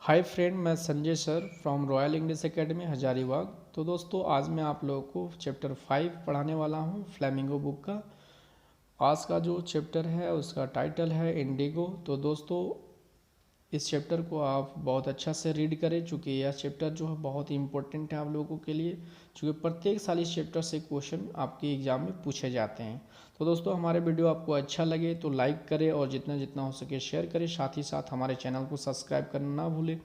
Hi friend, मैं Sanjay sir from royal English academy Hazaribagh. तो दोस्तों, आज मैं आप लोगों को चैप्टर 5 पढ़ाने वाला हूँ फ्लैमिंगो बुक का। आज का जो चैप्टर है उसका टाइटल है इंडिगो। तो दोस्तों, इस चैप्टर को आप बहुत अच्छा से रीड करें, चूँकि यह चैप्टर जो है बहुत ही इंपॉर्टेंट है आप लोगों के लिए, चूँकि प्रत्येक साल इस चैप्टर से क्वेश्चन आपके एग्जाम में पूछे जाते हैं। तो दोस्तों, हमारे वीडियो आपको अच्छा लगे तो लाइक करें और जितना जितना हो सके शेयर करें, साथ ही साथ हमारे चैनल को सब्सक्राइब करना ना भूलें।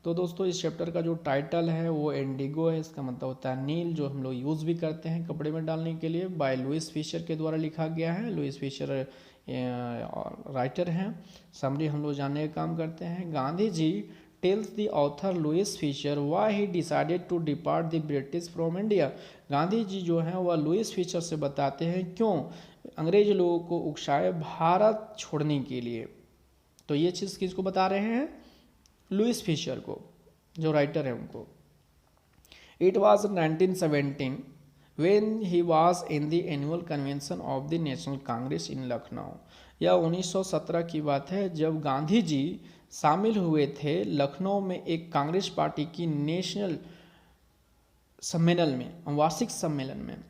तो दोस्तों, इस चैप्टर का जो टाइटल है वो इंडिगो है। इसका मतलब होता है नील, जो हम लोग यूज़ भी करते हैं कपड़े में डालने के लिए। बाय लुइस फिशर के द्वारा लिखा गया है। लुइस फिशर राइटर हैं। समरी हम लोग जानने का काम करते हैं। Gandhi ji tells the author Louis Fischer why he decided to depart the British from India. Gandhi ji जो हैं वह लुइस फिशर से बताते हैं क्यों अंग्रेज लोगों को उकसाए भारत छोड़ने के लिए। तो ये चीज़ किसको बता रहे हैं? लुइस फिशर को, जो राइटर है उनको। It was 1917 when he was in the annual convention of the National Congress in Lucknow. यह 1917 की बात है जब गांधी जी शामिल हुए थे लखनऊ में एक कांग्रेस पार्टी की नेशनल सम्मेलन में, वार्षिक सम्मेलन में।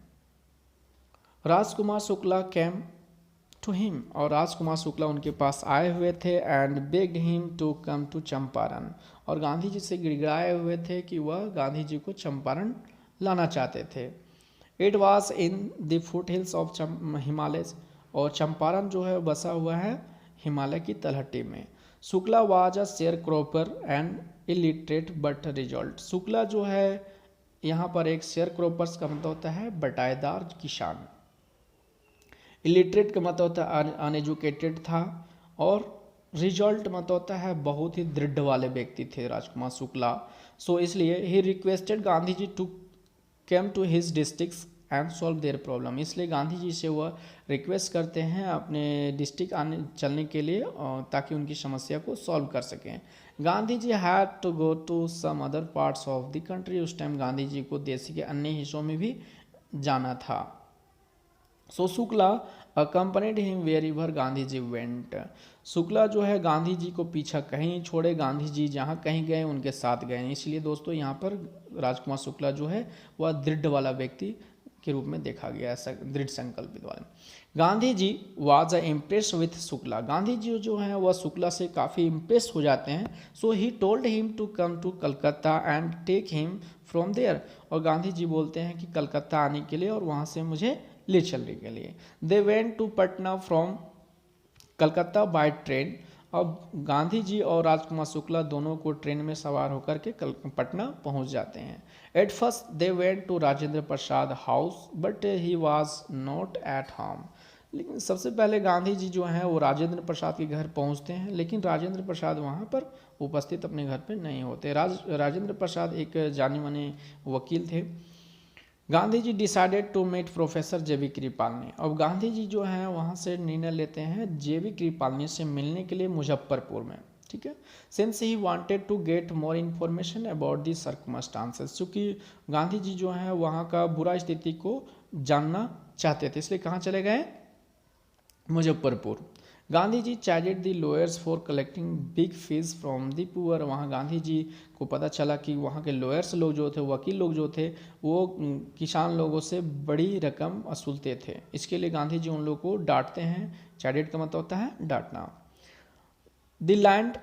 Rajkumar Shukla came to him, और राजकुमार शुक्ला उनके पास आए हुए थे। And begged him to come to Champaran, और गांधी जी से गिड़गिड़ाए हुए थे कि वह गांधी जी को चंपारण लाना चाहते थे। It was in the foot hills of Himalaya, और चंपारण जो है बसा हुआ है हिमालय की तलहटी में। Shukla was a share cropper and illiterate but result. Shukla जो है यहाँ पर एक शेयर क्रॉपर्स का मतलब होता है बटाईदार किसान। इलिटरेट का मतलब होता है अनएजुकेटेड था, और रिजल्ट मतलब होता है बहुत ही दृढ़ वाले व्यक्ति थे राजकुमार शुक्ला। सो इसलिए he requested Gandhi ji to came to his district and solve their problem. इसलिए गांधी जी से वह रिक्वेस्ट करते हैं अपने डिस्ट्रिक्ट आने चलने के लिए, ताकि उनकी समस्या को सॉल्व कर सकें। Gandhi ji had to go to some other parts of the country. उस टाइम गांधी जी को देश के अन्य हिस्सों में भी जाना था। So Shukla accompanied him wherever Gandhi ji went. Shukla जो है गांधी जी को पीछा कहीं नहीं छोड़े, गांधी जी जहाँ कहीं गए उनके साथ गए। इसलिए दोस्तों, यहाँ पर राजकुमार शुक्ला जो है वह दृढ़ वाला व्यक्ति के रूप में देखा गया है, दृढ़ संकल्पित वाले। Gandhi ji was impress with Shukla. Gandhi ji जो है वह शुक्ला से काफ़ी इम्प्रेस हो जाते हैं। So he told him to come to Calcutta and take him from there. और गांधी जी बोलते हैं कि कलकत्ता आने के लिए और वहाँ से मुझे ले चलने के लिए। They went to Patna from Calcutta by train. अब गांधी जी और राजकुमार शुक्ला दोनों को ट्रेन में सवार होकर के पटना पहुंच जाते हैं। At first they went to Rajendra Prasad house but he was not at home. लेकिन सबसे पहले गांधी जी जो हैं वो राजेंद्र प्रसाद के घर पहुंचते हैं, लेकिन राजेंद्र प्रसाद वहां पर उपस्थित अपने घर पर नहीं होते। राजेंद्र प्रसाद एक जाने माने वकील थे। गांधी जी डिसाइडेड टू मीट प्रोफेसर जेबी कृपालनी। अब गांधी जी जो हैं वहाँ से निर्णय लेते हैं जेबी कृपालनी से मिलने के लिए मुजफ्फरपुर में। ठीक है, since he wanted to get more information about the circumstances. चूँकि गांधी जी जो हैं वहाँ का बुरा स्थिति को जानना चाहते थे, इसलिए कहाँ चले गए? Muzaffarpur. Gandhi ji charged the lawyers for collecting big fees from the poor. वहाँ गांधी जी को पता चला कि वहाँ के लॉयर्स लोग जो थे, वकील लोग जो थे, वो किसान लोगों से बड़ी रकम वसूलते थे। इसके लिए गांधी जी उन लोगों को डांटते हैं। चार्जेड का मतलब होता है डांटना। The land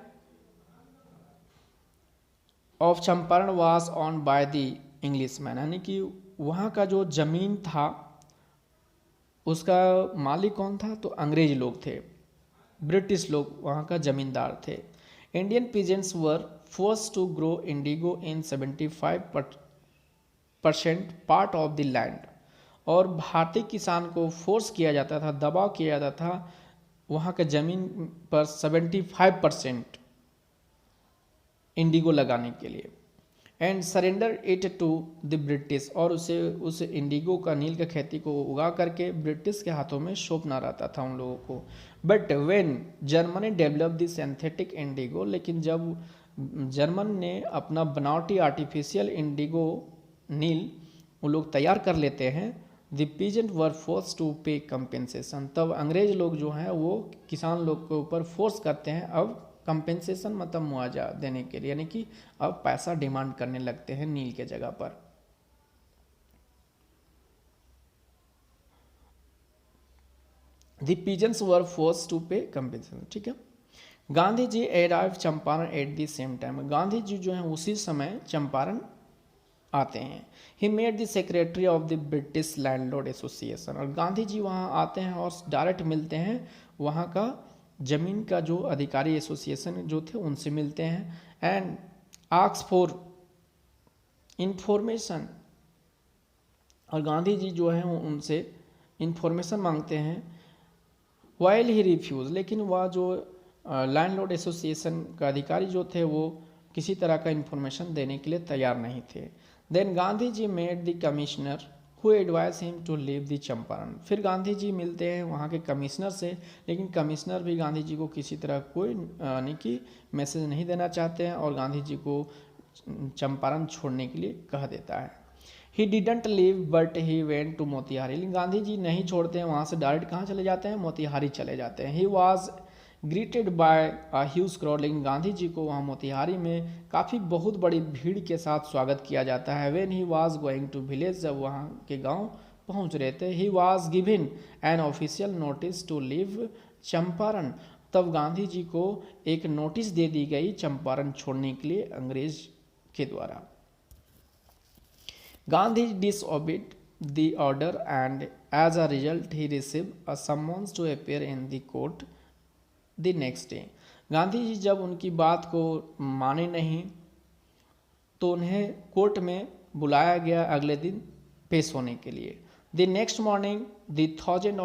of Champaran was on by the English man, यानी कि वहाँ का जो जमीन था उसका मालिक कौन था? तो अंग्रेज लोग थे, ब्रिटिश लोग वहाँ का जमींदार थे। Indian peasants were force to grow indigo in 75% part of the land. और भारतीय किसान को फोर्स किया जाता था, दबाव किया जाता था वहाँ के ज़मीन पर 75% इंडिगो लगाने के लिए। And surrender it to the British, और उसे उस इंडिगो का, नील का खेती को उगा करके ब्रिटिश के हाथों में सौंपना रहता था उन लोगों को। But when Germany develop the synthetic Indigo, लेकिन जब जर्मन ने अपना बनावटी आर्टिफिशियल इंडिगो नील वो लोग तैयार कर लेते हैं, the peasant were force to pay compensation. तब अंग्रेज लोग जो हैं वो किसान लोग के ऊपर फोर्स करते हैं अब कंपेंसेशन मतलब मुआवजा देने के लिए, यानी कि अब पैसा डिमांड करने लगते हैं नील के जगह पर। The pigeons were forced to pay compensation, ठीक है। Gandhi ji arrive Champaran at the same time, Gandhi ji जो है उसी समय चंपारण आते हैं। He made the secretary of the British landlord association, और गांधी जी वहाँ आते हैं और डायरेक्ट मिलते हैं वहाँ का जमीन का जो अधिकारी एसोसिएशन जो थे उनसे मिलते हैं। एंड आस्क फॉर इंफॉर्मेशन, और गांधी जी जो है उनसे इंफॉर्मेशन मांगते हैं। वाइल ही रिफ्यूज़, लेकिन वह जो लैंडलॉर्ड एसोसिएशन का अधिकारी जो थे वो किसी तरह का इन्फॉर्मेशन देने के लिए तैयार नहीं थे। Then Gandhi ji made the commissioner who advise him to leave the Champaran, फिर गांधी जी मिलते हैं वहाँ के कमिश्नर से, लेकिन कमिश्नर भी गांधी जी को किसी तरह कोई यानी कि मैसेज नहीं देना चाहते हैं और गांधी जी को चंपारण छोड़ने के लिए कह देता है। He didn't leave but he went to Motihari, लेकिन गांधी जी नहीं छोड़ते हैं, वहाँ से डायरेक्ट कहाँ चले जाते हैं, मोतिहारी चले जाते हैं। He was greeted by a huge crowd, लेकिन गांधी जी को वहाँ मोतिहारी में काफ़ी बहुत बड़ी भीड़ के साथ स्वागत किया जाता है। When he was going to village, जब वहाँ के गांव पहुँच रहे थे। He was given an official notice to leave Champaran, तब गांधी जी को एक नोटिस दे दी गई चंपारण छोड़ने के लिए अंग्रेज के द्वारा। Gandhi disobeyed the order and as a result he received a summons to appear in the court the next day. Gandhi ji जब उनकी बात को माने नहीं तो उन्हें कोर्ट में बुलाया गया अगले दिन पेश होने के लिए। The next morning the thousands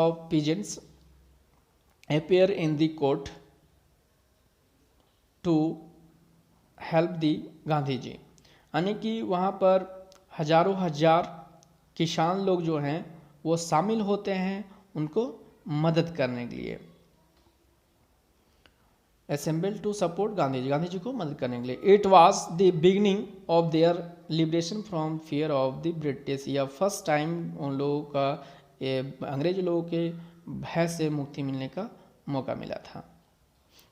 of pigeons appear in the court to help the Gandhi ji, यानी कि वहाँ पर हजारों हजार किसान लोग जो हैं वो शामिल होते हैं उनको मदद करने के लिए। Assemble to support Gandhi ji, Gandhi ji को मदद करने के लिए। It was the beginning of their liberation from fear of the British, या फर्स्ट टाइम उन लोगों का अंग्रेज लोगों के भय से मुक्ति मिलने का मौका मिला था।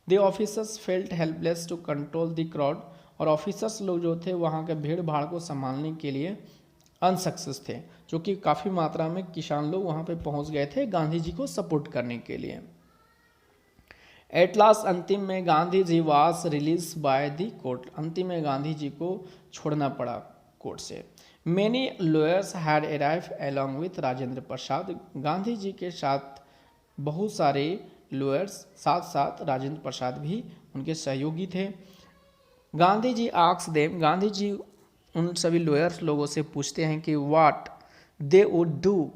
The officers felt helpless to control the crowd, और ऑफिसर्स लोग जो थे वहाँ के भीड़ भाड़ को संभालने के लिए अनसक्सेस थे, जो कि काफ़ी मात्रा में किसान लोग वहाँ पे पहुँच गए थे गांधी जी को सपोर्ट करने के लिए। एट लास्ट अंतिम में Gandhi ji was release by the court, अंतिम में गांधी जी को छोड़ना पड़ा कोर्ट से। Many lawyers had arrive along with Rajendra Prasad, Gandhi ji के साथ बहुत सारे लॉयर्स साथ साथ राजेंद्र प्रसाद भी उनके सहयोगी थे। गांधी जी आस्क देम, गांधी जी उन सभी लॉयर्स लोगों से पूछते हैं कि what they would do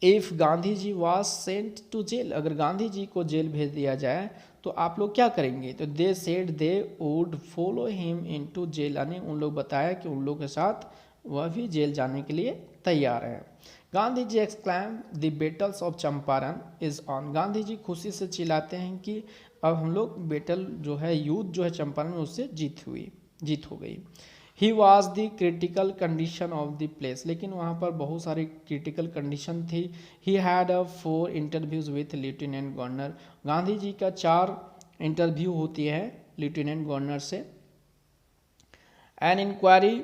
if Gandhi ji was sent to jail, अगर गांधी जी को जेल भेज दिया जाए तो आप लोग क्या करेंगे। तो they said they would follow him into jail, यानी उन लोग बताया कि उन लोग के साथ वह भी जेल जाने के लिए तैयार है। Gandhi ji exclaim the battles of Champaran is on, Gandhi ji खुशी से चिल्लाते हैं कि अब हम लोग बैटल जो है युद्ध जो है चंपारण में उससे जीत हो गई। He was the critical condition of the place, लेकिन वहाँ पर बहुत सारी क्रिटिकल कंडीशन थी। He had 4 interviews with lieutenant governor, Gandhi ji का 4 इंटरव्यू होती है लेफ्टिनेंट गवर्नर से। An inquiry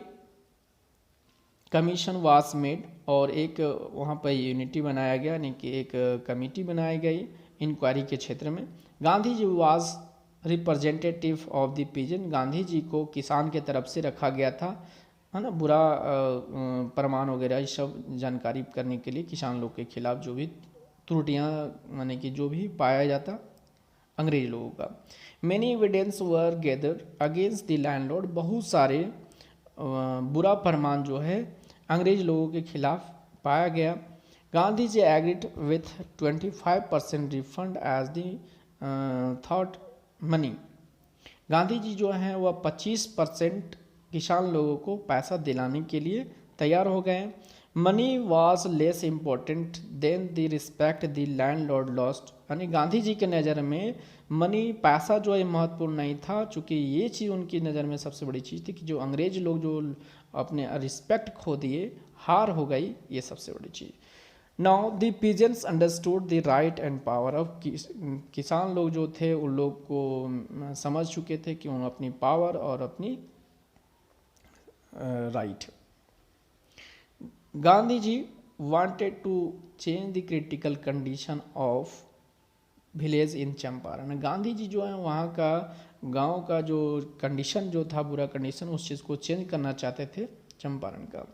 commission was made, और एक वहाँ पर यूनिटी बनाया गया, यानी कि एक कमेटी बनाई गई इंक्वायरी के क्षेत्र में। Gandhi ji was representative of the peasant, Gandhi ji को किसान के तरफ से रखा गया था, है ना, बुरा प्रमाण वगैरह ये सब जानकारी करने के लिए किसान लोग के खिलाफ जो भी त्रुटियाँ यानी कि जो भी पाया जाता अंग्रेज लोगों का। Many evidence were gathered against the landlord, बहुत सारे बुरा फरमान जो है अंग्रेज लोगों के खिलाफ पाया गया। Gandhi ji agreed with 25% refund as the thought money, Gandhi ji जो हैं वह 25% किसान लोगों को पैसा दिलाने के लिए तैयार हो गए। Money was less important then the respect the land Lord lost, यानी गांधी जी के नज़र में मनी पैसा जो है महत्वपूर्ण नहीं था, चूँकि ये चीज़ उनकी नज़र में सबसे बड़ी चीज़ थी कि जो अंग्रेज लोग जो अपने रिस्पेक्ट खो दिए, हार हो गई, ये सबसे बड़ी चीज़। Now the peasants understood the right and power. अब किसान लोग जो थे उन लोग को समझ चुके थे कि उन्होंने अपनी पावर और अपनी right. Gandhi ji wanted to change the critical condition of village in Champaran. Gandhi ji जो है वहाँ का गांव का जो कंडीशन जो था, बुरा कंडीशन, उस चीज़ को चेंज करना चाहते थे चंपारण का।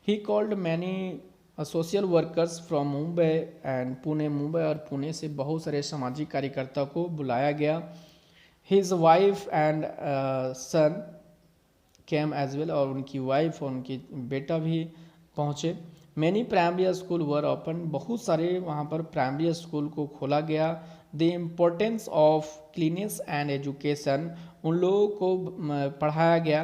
He called many social workers from Mumbai and Pune. Mumbai और पुणे से बहुत सारे सामाजिक कार्यकर्ता को बुलाया गया। His wife and son came as well, और उनकी वाइफ और उनकी बेटा भी पहुँचे। Many primary school were open, बहुत सारे वहाँ पर प्राइमरी स्कूल को खोला गया। The importance of cleanness and education, उन लोगों को पढ़ाया गया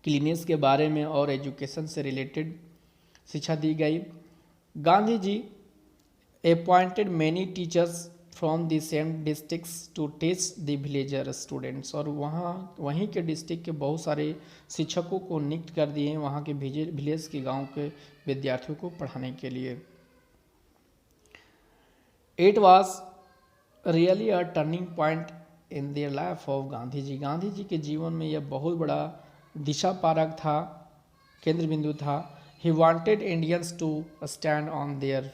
क्लीनेस के बारे में और एजुकेशन से रिलेटेड शिक्षा दी गई। Gandhi ji appointed many teachers from the same districts to teach the villager students, और वहीं के डिस्ट्रिक्ट के बहुत सारे शिक्षकों को नियुक्त कर दिए वहाँ के विलेज के गांव के विद्यार्थियों को पढ़ाने के लिए। It was really a turning point in their life of Gandhi ji. Gandhi ji के जीवन में यह बहुत बड़ा दिशा पारक था, केंद्र बिंदु था। He wanted Indians to stand on their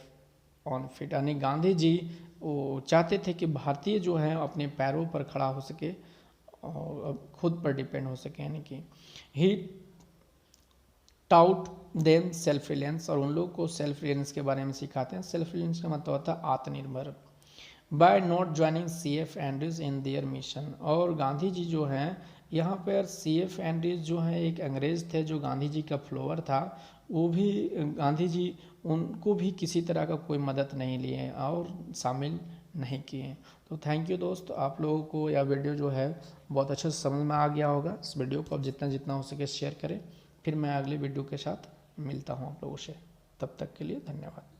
own feet, यानी गांधी जी वो चाहते थे कि भारतीय जो हैं अपने पैरों पर खड़ा हो सके और खुद पर डिपेंड हो सके, यानी कि ही टाउट देम सेल्फ रिलायंस, और उन लोग को सेल्फ रिलायंस के बारे में सिखाते हैं। सेल्फ रिलायंस का मतलब होता है आत्मनिर्भर। By not joining CF Andrews in their mission, और गांधी जी जो हैं यहाँ पर CF एंड्रीज जो हैं एक अंग्रेज थे जो गांधी जी का फॉलोअर था, वो भी गांधी जी उनको भी किसी तरह का कोई मदद नहीं लिए और शामिल नहीं किए। तो थैंक यू दोस्त, आप लोगों को यह वीडियो जो है बहुत अच्छे से समझ में आ गया होगा। इस वीडियो को आप जितना जितना हो सके शेयर करें। फिर मैं अगले वीडियो के साथ मिलता हूँ आप लोगों से, तब तक के लिए धन्यवाद।